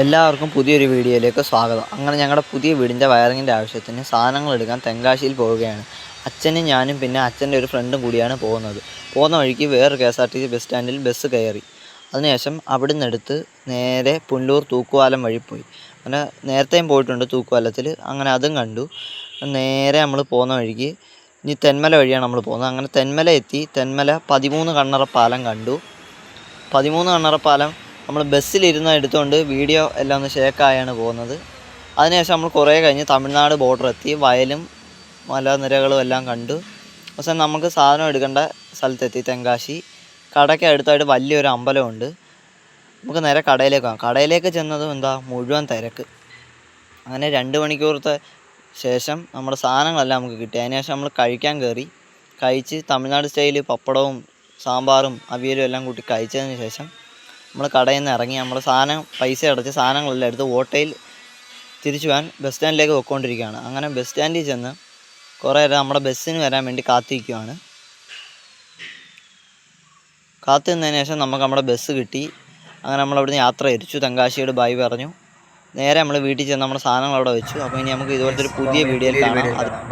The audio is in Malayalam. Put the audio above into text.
എല്ലാവർക്കും പുതിയൊരു വീഡിയോയിലേക്ക് സ്വാഗതം. അങ്ങനെ ഞങ്ങളുടെ പുതിയ വീടിൻ്റെ വയറിങ്ങിൻ്റെ ആവശ്യത്തിന് സാധനങ്ങൾ എടുക്കാൻ തെങ്കാശിയിൽ പോവുകയാണ്. അച്ഛനും ഞാനും പിന്നെ അച്ഛൻ്റെ ഒരു ഫ്രണ്ടും കൂടിയാണ് പോകുന്നത്. പോകുന്ന വഴിക്ക് വേറൊരു KSRTC ബസ് സ്റ്റാൻഡിൽ ബസ് കയറി. അതിനുശേഷം അവിടെ നിന്നെടുത്ത് നേരെ പുല്ലൂർ തൂക്കുപാലം വഴി പോയി. അങ്ങനെ നേരത്തെയും പോയിട്ടുണ്ട് തൂക്കുപാലത്തിൽ. അങ്ങനെ അതും കണ്ടു. നേരെ നമ്മൾ പോകുന്ന വഴിക്ക് ഇനി തെന്മല വഴിയാണ് നമ്മൾ പോകുന്നത്. അങ്ങനെ തെന്മല എത്തി. തെന്മല 13 കണ്ണറ പാലം കണ്ടു. 13 കണ്ണറ പാലം നമ്മൾ ബസ്സിലിരുന്ന് എടുത്തുകൊണ്ട് വീഡിയോ എല്ലാം ഒന്ന് ഷേക്കായാണ് പോകുന്നത്. അതിനുശേഷം നമ്മൾ കുറേ കഴിഞ്ഞ് തമിഴ്നാട് ബോർഡർ എത്തി. വയലും മലനിരകളും എല്ലാം കണ്ടു. അവസാനം നമുക്ക് സാധനം എടുക്കേണ്ട സ്ഥലത്തെത്തി. തെങ്കാശി കടയ്ക്ക് അടുത്തായിട്ട് വലിയൊരു അമ്പലമുണ്ട്. നമുക്ക് നേരെ കടയിലേക്ക് പോകാം. കടയിലേക്ക് ചെന്നതും മുഴുവൻ തിരക്ക്. അങ്ങനെ 2 മണിക്കൂറത്തെ ശേഷം നമ്മുടെ സാധനങ്ങളെല്ലാം നമുക്ക് കിട്ടി. അതിനുശേഷം നമ്മൾ കഴിക്കാൻ കയറി. കഴിച്ച് തമിഴ്നാട് സ്റ്റൈൽ പപ്പടവും സാമ്പാറും അവിയലും എല്ലാം കൂട്ടി കഴിച്ചതിന് ശേഷം നമ്മൾ കടയിൽ നിന്ന് ഇറങ്ങി. നമ്മൾ പൈസ അടച്ച് സാധനങ്ങളെല്ലാം എടുത്ത് ഓട്ടോയിൽ തിരിച്ചു പോകാൻ ബസ് സ്റ്റാൻഡിലേക്ക് പോയിക്കൊണ്ടിരിക്കുകയാണ്. അങ്ങനെ ബസ് സ്റ്റാൻഡിൽ ചെന്ന് കുറേ നേരം നമ്മുടെ ബസ്സിന് വരാൻ വേണ്ടി കാത്തിരിക്കുകയാണ്. കാത്തു നിന്നതിന് ശേഷം നമുക്ക് നമ്മുടെ ബസ് കിട്ടി. അങ്ങനെ നമ്മളവിടുന്ന് യാത്ര തിരിച്ചു. തെങ്കാശിയോട് ബൈ പറഞ്ഞു. നേരെ നമ്മൾ വീട്ടിൽ ചെന്ന് നമ്മുടെ സാധനങ്ങൾ അവിടെ വെച്ചു. അപ്പോൾ ഇനി നമുക്ക് ഇതുപോലത്തെ ഒരു പുതിയ വീഡിയോയിൽ കാണാം.